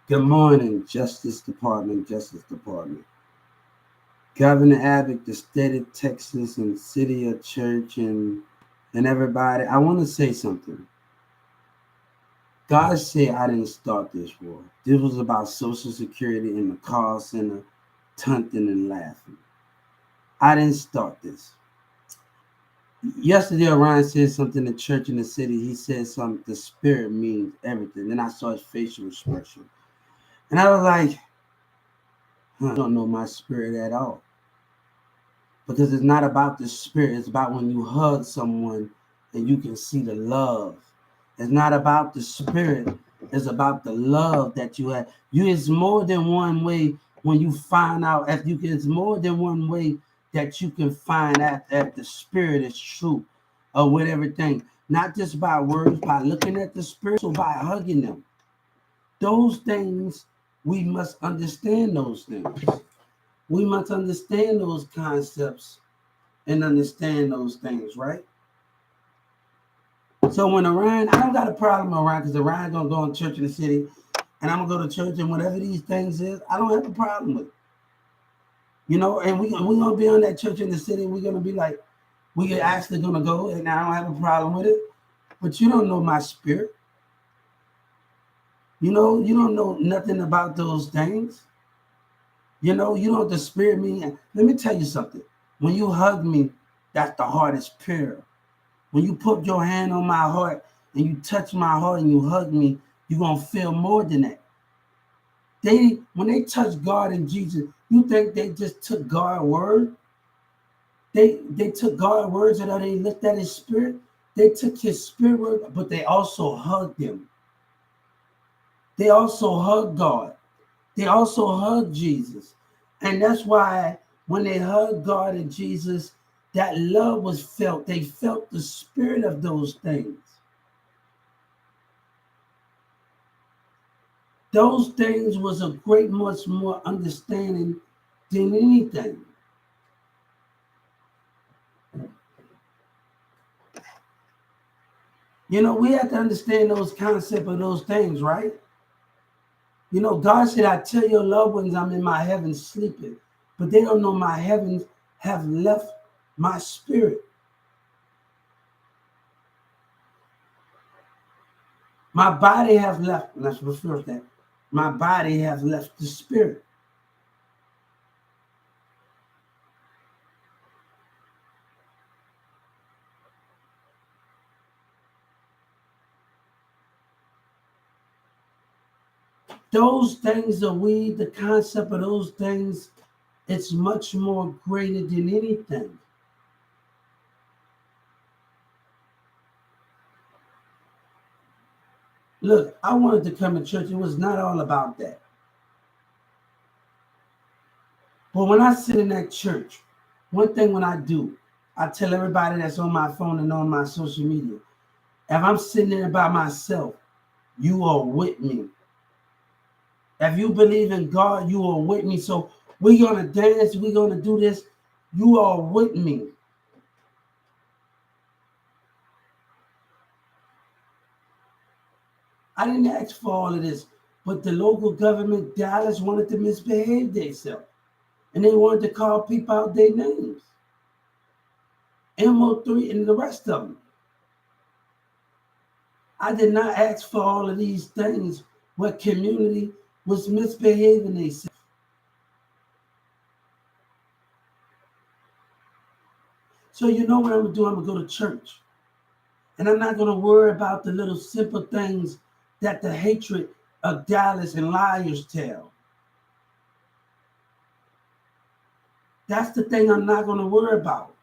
Good morning, Justice Department, Justice Department. Governor Abbott, the state of Texas, and city of church, and everybody. I want to say something. God said I didn't start this war. This was about Social Security and the call center, taunting and laughing. I didn't start this. Yesterday, Orion said something in church in the city. He said something, the spirit means everything. Then I saw his facial expression. And I was like, I don't know my spirit at all. Because it's not about the spirit, it's about when you hug someone and you can see the love. It's not about the spirit, it's about the love that you have. You It's more than one way when you find out if you can, it's more than one way that you can find out that the spirit is true or with everything. Not just by words, by looking at the spirit, so by hugging them. Those things, we must understand those things. We must understand those concepts and understand those things, right? So when Orion, I don't got a problem with Orion because Orion gonna go in church in the city, and I'm gonna go to church and whatever these things is, I don't have a problem with it. And we gonna be on that church in the city. We're gonna be like, we actually gonna go, and I don't have a problem with it. But you don't know my spirit. You don't know nothing about those things. You know what the spirit mean. Let me tell you something. When you hug me, that's the hardest prayer. When you put your hand on my heart and you touch my heart and you hug me, you're going to feel more than that. When they touch God and Jesus, you think they just took God's word? They took God's words and they looked at his spirit. They took his spirit word, but they also hugged him. They also hugged God. They also hugged Jesus. And that's why when they hugged God and Jesus, that love was felt. They felt the spirit of those things. Those things was a great much more understanding than anything. We have to understand those concepts of those things, right? God said, I tell your loved ones I'm in my heavens sleeping, but they don't know my heavens have left my spirit. My body have left, let's refer to that. My body have left the spirit. Those things are the concept of those things, it's much more greater than anything. Look, I wanted to come to church. It was not all about that. But when I sit in that church, one thing when I do, I tell everybody that's on my phone and on my social media, if I'm sitting there by myself, you are with me. If you believe in God, you are with me. So we're going to dance. We're going to do this. You are with me. I didn't ask for all of this, but the local government, Dallas, wanted to misbehave themselves. And they wanted to call people out their names. MO3 and the rest of them. I did not ask for all of these things where community was misbehaving themselves. So you know what I'm going to do? I'm going to go to church. And I'm not going to worry about the little simple things that the hatred of Dallas and liars tell. That's the thing I'm not going to worry about.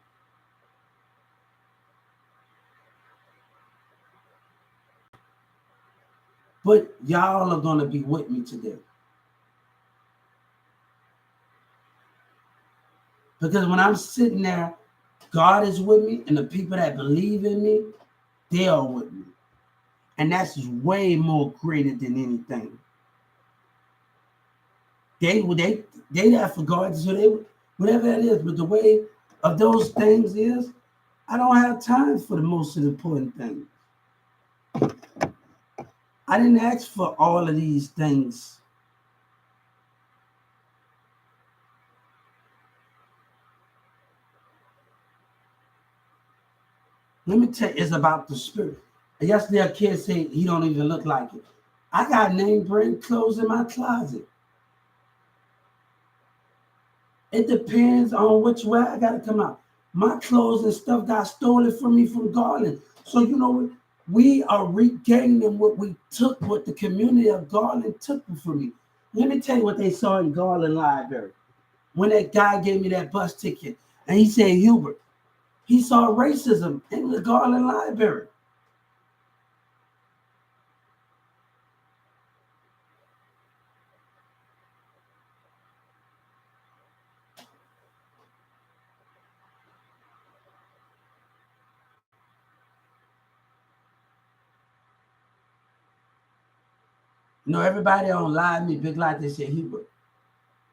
But y'all are going to be with me today. Because when I'm sitting there, God is with me, and the people that believe in me, they are with me. And that's way more greater than anything. They there for God, so they whatever that is. But the way of those things is, I don't have time for the most important things. I didn't ask for all of these things. Let me tell you, it's about the spirit. Yesterday, a kid said he don't even look like it. I got name brand clothes in my closet. It depends on which way I got to come out. My clothes and stuff got stolen from me from Garland. So, you know, we are regaining what we took, what the community of Garland took from me. Let me tell you what they saw in Garland Library. When that guy gave me that bus ticket and he said, Hubert, he saw racism in the Garland Library. You know, everybody online me big like they said, Hubert.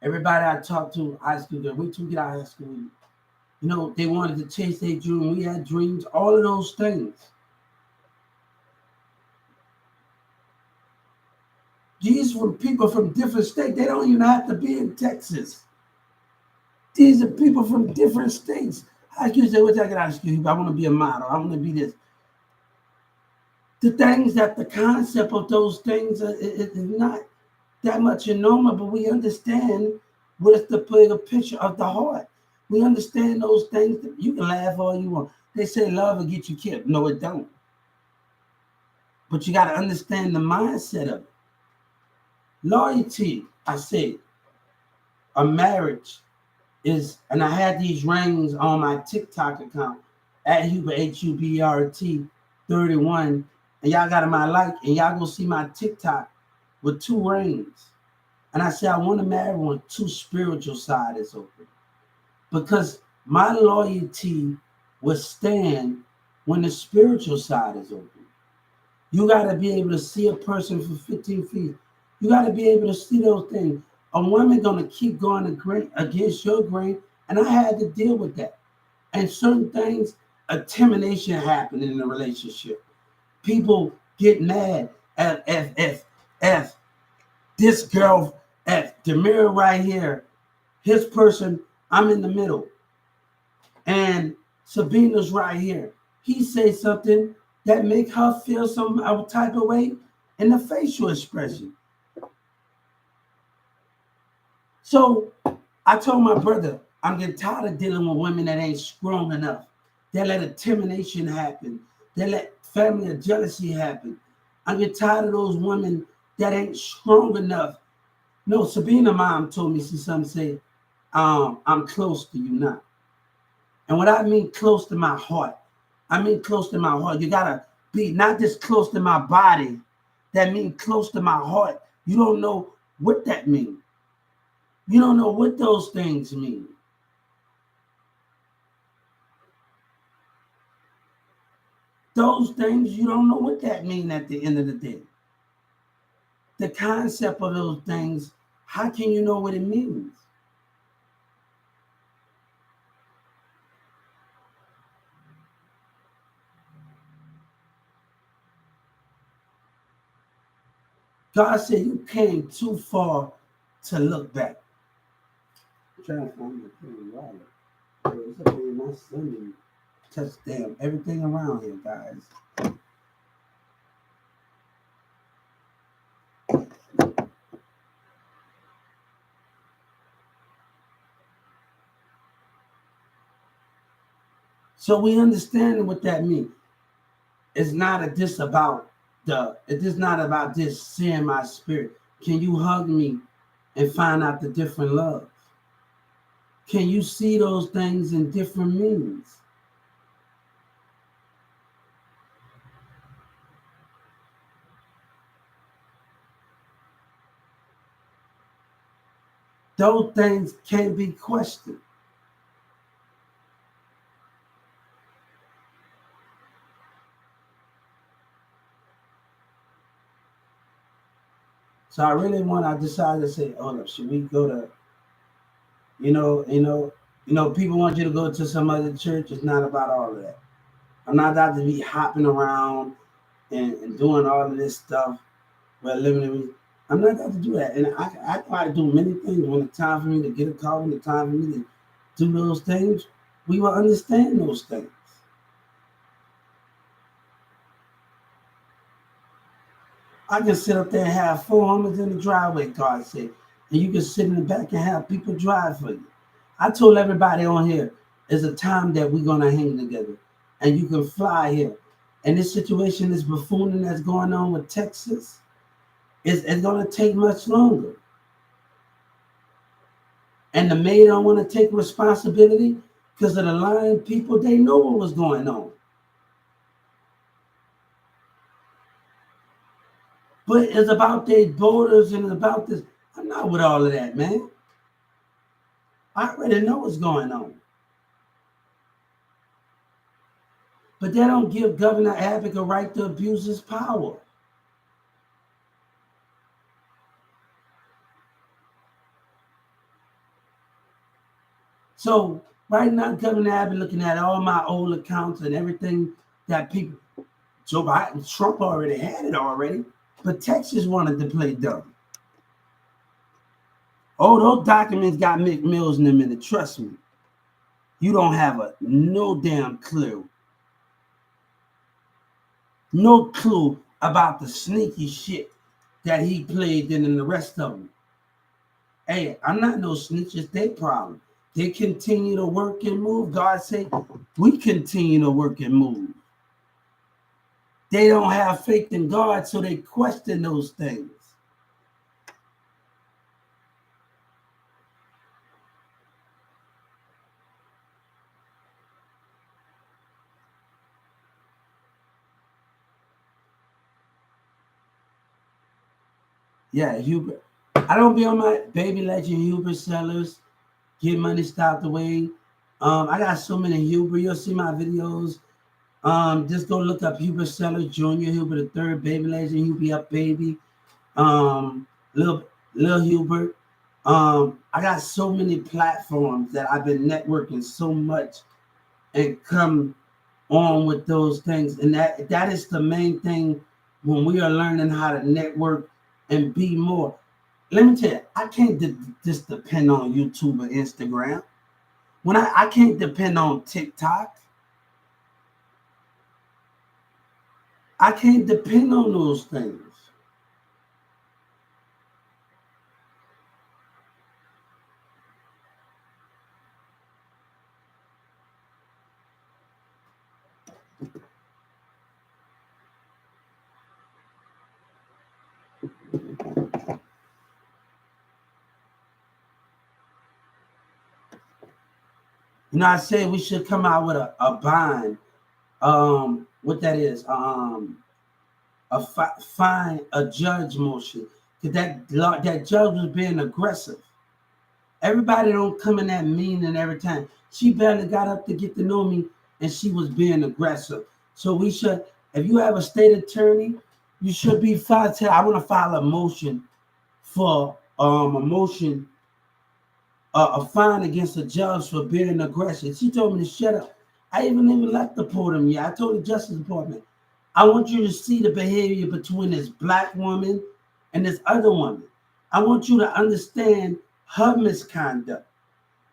Everybody I talked to, high school girl, wait till we get out of high school. You know, they wanted to chase their dream. We had dreams, all of those things. These were people from different states. They don't even have to be in Texas. These are people from different states. I used to say, what I get out of school? I want to be a model. I want to be this. The things that the concept of those things is not that much normal, but we understand what's the bigger picture of the heart. We understand those things. You can laugh all you want. They say love will get you killed. No, it don't. But you got to understand the mindset of it. Loyalty, I said, a marriage is, and I had these rings on my TikTok account at Hubert HUBERT 31, and y'all got my like, and y'all gonna see my TikTok with 2 rings. And I said I want to marry one, 2 spiritual side is open, because my loyalty will stand when the spiritual side is open. You got to be able to see a person for 15 feet. You got to be able to see those things. A woman gonna keep going against your grain, and I had to deal with that. And certain things, intimidation happened in the relationship. People get mad at if this girl at the mirror right here, his person, I'm in the middle, and Sabina's right here. He says something that make her feel some type of way in the facial expression. So I told my brother, I'm getting tired of dealing with women that ain't strong enough. They let intimidation happen. They let family of jealousy happen. I get tired of those women that ain't strong enough. No, Sabina mom told me, she some say, I'm close to you now. And what I mean close to my heart, I mean close to my heart. You gotta be not just close to my body, that means close to my heart. You don't know what that means. You don't know what those things mean. Those things, you don't know what that mean at the end of the day. The concept of those things, how can you know what it means? God said you came too far to look back. I'm trying to find the thing right. It's up in my Sunday touchdown. Everything around here, guys. So we understand what that means. It's not a this about it is not about this seeing my spirit. Can you hug me and find out the different love? Can you see those things in different meanings? Those things can't be questioned. So I decided to say, hold up, should we go to, people want you to go to some other church. It's not about all of that. I'm not about to be hopping around and doing all of this stuff. Well, living, I'm not going to do that. And I try to do many things. When it's time for me to get a call, when it's time for me to do those things, we will understand those things. I can sit up there and have 400 in the driveway, God said. And you can sit in the back and have people drive for you. I told everybody on here, there's a time that we're going to hang together. And you can fly here. And this situation, this buffooning that's going on with Texas, it's going to take much longer. And the mayor don't want to take responsibility because of the lying people. They know what was going on. But it's about their voters and it's about this. I'm not with all of that, man. I already know what's going on. But they don't give Governor Abbott a right to abuse his power. So right now, Governor Abbott looking at all my old accounts and everything that people, Joe Biden, Trump already had it already, but Texas wanted to play dumb. Oh, those documents got McMills in them in it. Trust me. You don't have no damn clue. No clue about the sneaky shit that he played in and the rest of them. Hey, I'm not no snitch. It's their problem. They continue to work and move. God say, we continue to work and move. They don't have faith in God, so they question those things. Yeah, Hubert. I don't be on my baby legend Hubert sellers. Get money stopped away. I got so many Hubert. You'll see my videos. Just go look up Hubert Sellers Jr., Hubert the Third, Baby Legend, Hubie Up Baby, Lil Hubert. I got so many platforms that I've been networking so much and come on with those things. And that is the main thing when we are learning how to network and be more. Let me tell you, I can't just depend on YouTube or Instagram. When I can't depend on TikTok. I can't depend on those things. You know, I said we should come out with a bond. What that is, find a judge motion. Cause that judge was being aggressive. Everybody don't come in that mean and every time. She barely got up to get to know me, and she was being aggressive. So we should, if you have a state attorney, you should be filed. I want to file a motion for a motion a fine against a judge for being aggressive. She told me to shut up. I even left the podium. Yeah, I told the Justice Department, I want you to see the behavior between this black woman and this other woman. I want you to understand her misconduct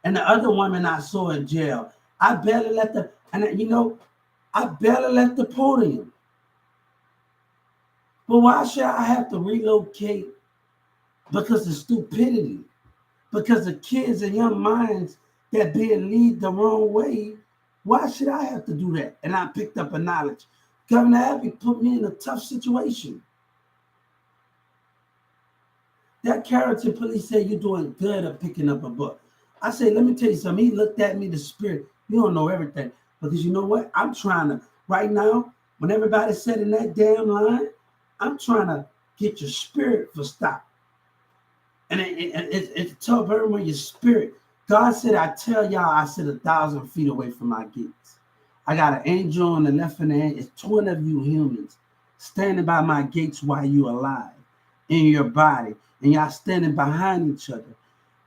and the other woman I saw in jail. I barely left the, and you know, I barely left the podium. But why should I have to relocate because of stupidity? Because the kids and young minds that being lead the wrong way, why should I have to do that? And I picked up a knowledge. Governor Abbott put me in a tough situation. That character police said you're doing good at picking up a book. I said, let me tell you something. He looked at me, the spirit. You don't know everything. Because you know what? I'm trying to, right now, when everybody's said in that damn line, I'm trying to get your spirit for stop. And it's tough when your spirit. God said, I tell y'all, I sit 1,000 feet away from my gates. I got an angel on the left and the hand. It's 20 of you humans standing by my gates while you alive in your body. And y'all standing behind each other.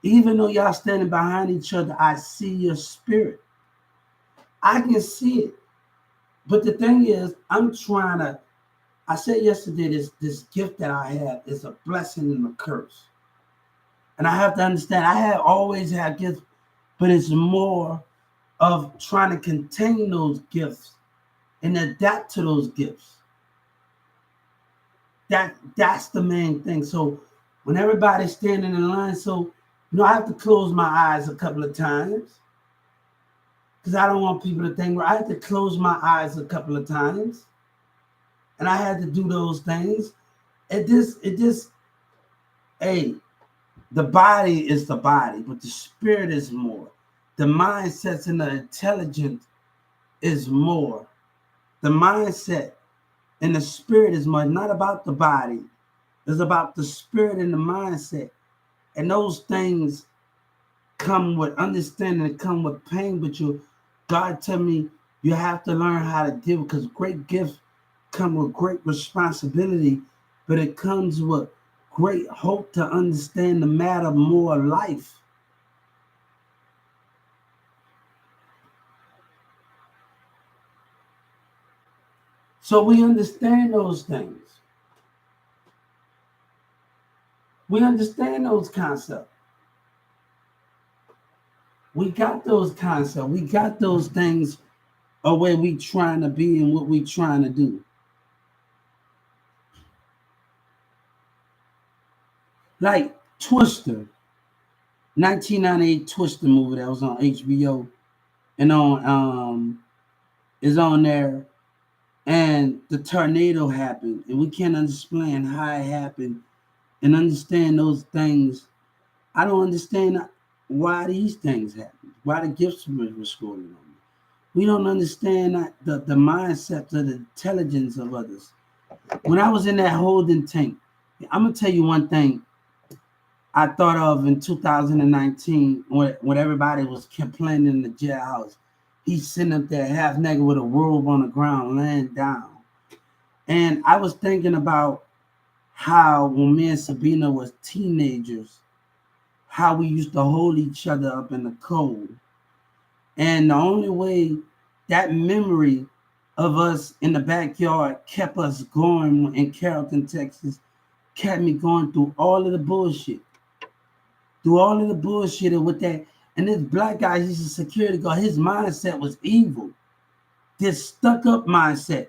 Even though y'all standing behind each other, I see your spirit. I can see it. But the thing is, I'm trying to I said yesterday, this gift that I have is a blessing and a curse. And I have to understand, I have always had gifts, but it's more of trying to contain those gifts and adapt to those gifts. That's the main thing. So when everybody's standing in line, so I have to close my eyes a couple of times because I don't want people to think. I had to close my eyes a couple of times, and I had to do those things. Hey, the body is the body, but the spirit is more. The mindsets and the intelligence is more. The mindset and the spirit is more. Not about the body. It's about the spirit and the mindset. And those things come with understanding and come with pain. But God tell me you have to learn how to deal, because great gifts come with great responsibility, but it comes with great hope to understand the matter more of life. So we understand those things. We understand those concepts. We got those concepts. We got those things of where we trying to be and what we trying to do. Like Twister, 1998 Twister movie that was on HBO and is on there, and the tornado happened, and we can't understand how it happened and understand those things. I don't understand why these things happen, why the gifts were scored on me. We don't understand the mindset of the intelligence of others. When I was in that holding tank, I'm gonna tell you one thing I thought of in 2019 when everybody was complaining in the jailhouse. He's sitting up there half naked with a robe on the ground, laying down. And I was thinking about how when me and Sabina was teenagers, how we used to hold each other up in the cold. And the only way that memory of us in the backyard kept us going in Carrollton, Texas, kept me going through all of the bullshit. Through all of the bullshit and with that. And this black guy, he's a security guard. His mindset was evil. This stuck up mindset.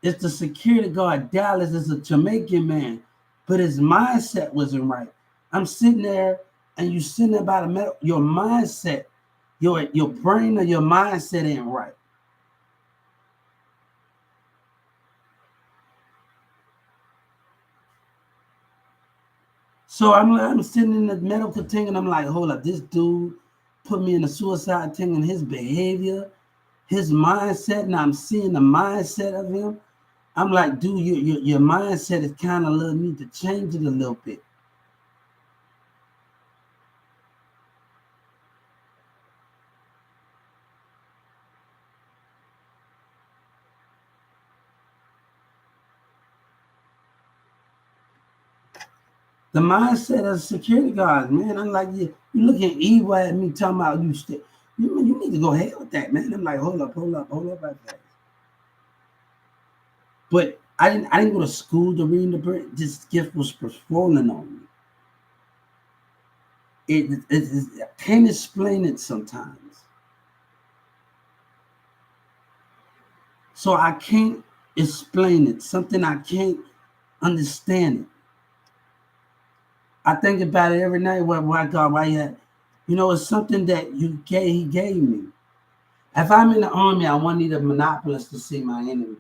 It's the security guard. Dallas is a Jamaican man, but his mindset wasn't right. I'm sitting there, and you sitting there by the metal. Your mindset, your brain or your mindset ain't right. So I'm sitting in the medical tank, and I'm like, hold up, this dude put me in a suicide tank, and his behavior, his mindset, and I'm seeing the mindset of him. I'm like, dude, your mindset is kind of little, need to change it a little bit. The mindset of security guards, man. I'm like, you looking evil at me, talking about you need to go ahead with that, man. I'm like, hold up right there. But I didn't go to school to read the book. This gift was falling on me. I can't explain it sometimes. So I can't explain it. Something I can't understand it. I think about it every night. Why God, why you? It's something that he gave me. If I'm in the army, I want need a monopolist to see my enemy.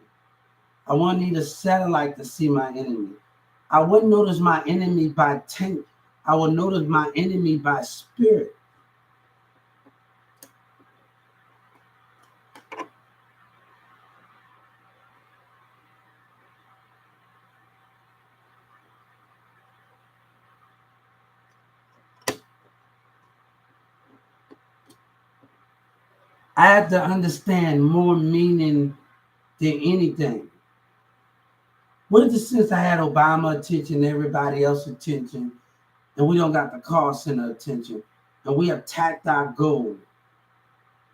I want need a satellite to see my enemy. I wouldn't notice my enemy by tank. I would notice my enemy by spirit. I had to understand more meaning than anything. What is the sense I had Obama attention, everybody else attention, and we don't got the call center attention, and we attacked our goal?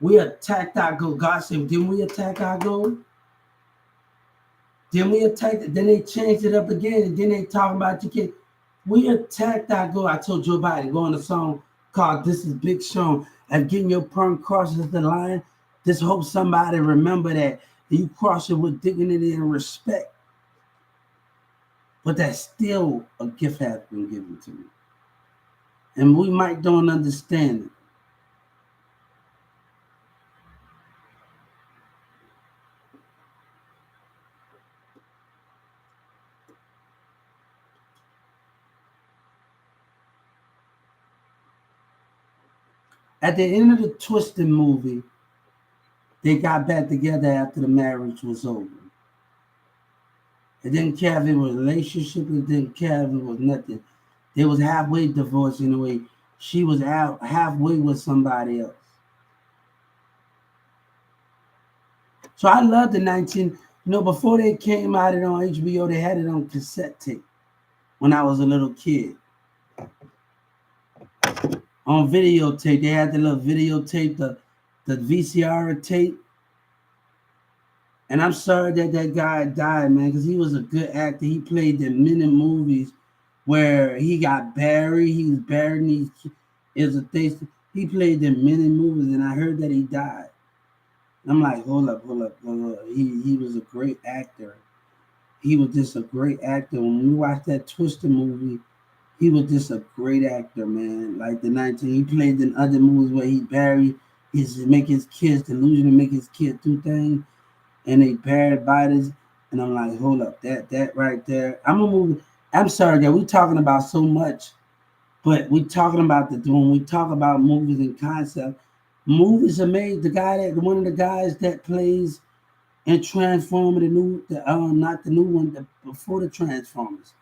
We attacked our goal. God said, didn't we attack our goal? Then we attacked it. Then they changed it up again. And then they talking about you can. We attacked our goal. I told Joe Biden, go on a song called This Is Big Sean. And getting your perm crosses the line. Just hope somebody remember that you cross it with dignity and respect. But that's still a gift has been given to me. And we might don't understand it. At the end of the Twisted movie, they got back together after the marriage was over. It didn't care if it was a relationship, it didn't care if it was nothing. They was halfway divorced in a way. She was out halfway with somebody else. So I love the 19, before they came out it on HBO, they had it on cassette tape when I was a little kid. On videotape, they had the little videotape, the VCR tape. And I'm sorry that guy died, man, because he was a good actor. He played in many movies where he got buried. He was buried in these. It was a thing. He played in many movies, and I heard that he died. I'm like, hold up. He was a great actor. He was just a great actor. When we watched that Twister movie, he was just a great actor, man. Like the 19, he played in other movies where he buried make his kids delusional, make his kids do things, and they buried bodies. And I'm like, hold up, that right there. I'm sorry that we're talking about so much, but we're talking about when we talk about movies and concept. Movies are made. One of the guys that plays in Transformers, not the new one, before the Transformers.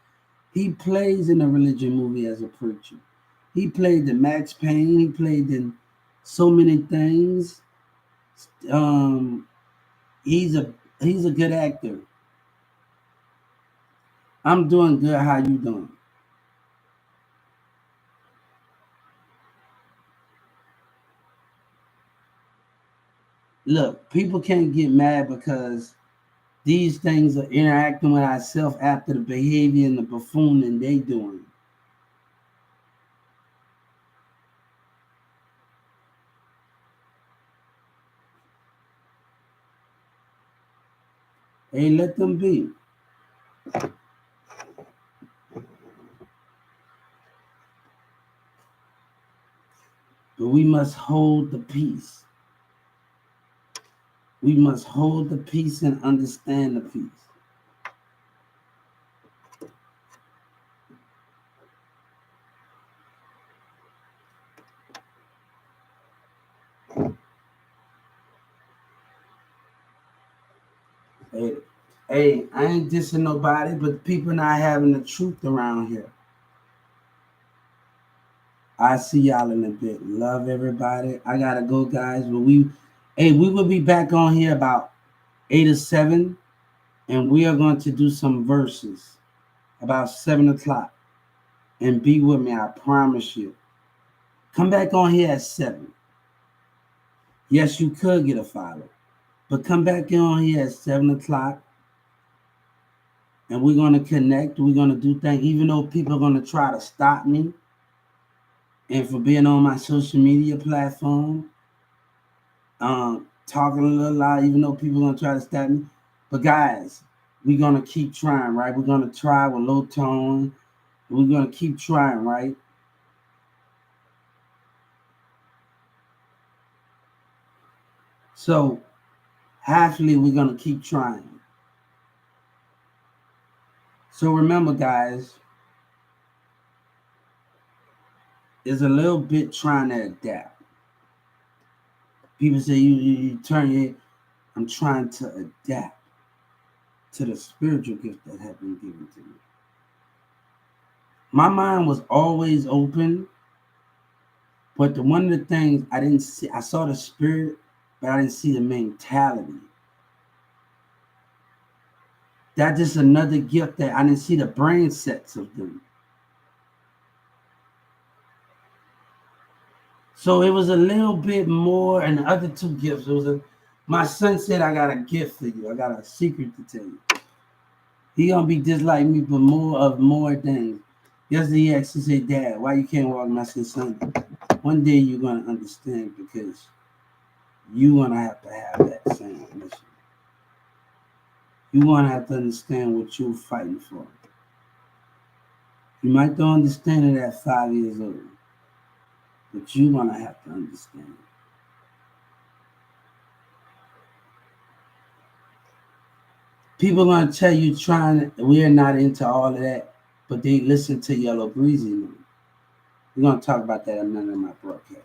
He plays in a religion movie as a preacher. He played in Max Payne. He played in so many things. He's a good actor. I'm doing good. How you doing? Look, people can't get mad because these things are interacting with ourselves after the behavior and the buffooning they doing. Hey, let them be. But we must hold the peace. We must hold the peace and understand the peace. Hey, I ain't dissing nobody, but people not having the truth around here. I see y'all in a bit. Love everybody. I gotta go, guys. But we will be back on here about 8 or 7, and we are going to do some verses about 7 o'clock. And be with me, I promise you. Come back on here at 7. Yes, you could get a follow, but come back on here at 7 o'clock, and we're gonna connect. We're gonna do things, even though people are gonna try to stop me and for being on my social media platform, talking a little loud, even though people are gonna try to stop me. But guys, we're gonna keep trying, right? We're gonna try with low tone. We're gonna keep trying, right? So, hopefully, we're gonna keep trying. So remember, guys, it's a little bit trying to adapt. People say you turn your. I'm trying to adapt to the spiritual gift that had been given to me. My mind was always open, but one of the things I didn't see, I saw the spirit, but I didn't see the mentality. That's just another gift that I didn't see the brain sets of them. So it was a little bit more, and the other two gifts. My son said, I got a gift for you. I got a secret to tell you. He gonna be just like me, but more things. Yesterday he asked, he said, Dad, why you can't walk? And I said, son, one day you're gonna understand because you're gonna have to have that same mission. You're gonna have to understand what you're fighting for. You might don't understand it at 5 years old, but you're gonna have to understand. People gonna tell you we're not into all of that, but they listen to Yellow Breezy. We're gonna talk about that in another of my broadcast.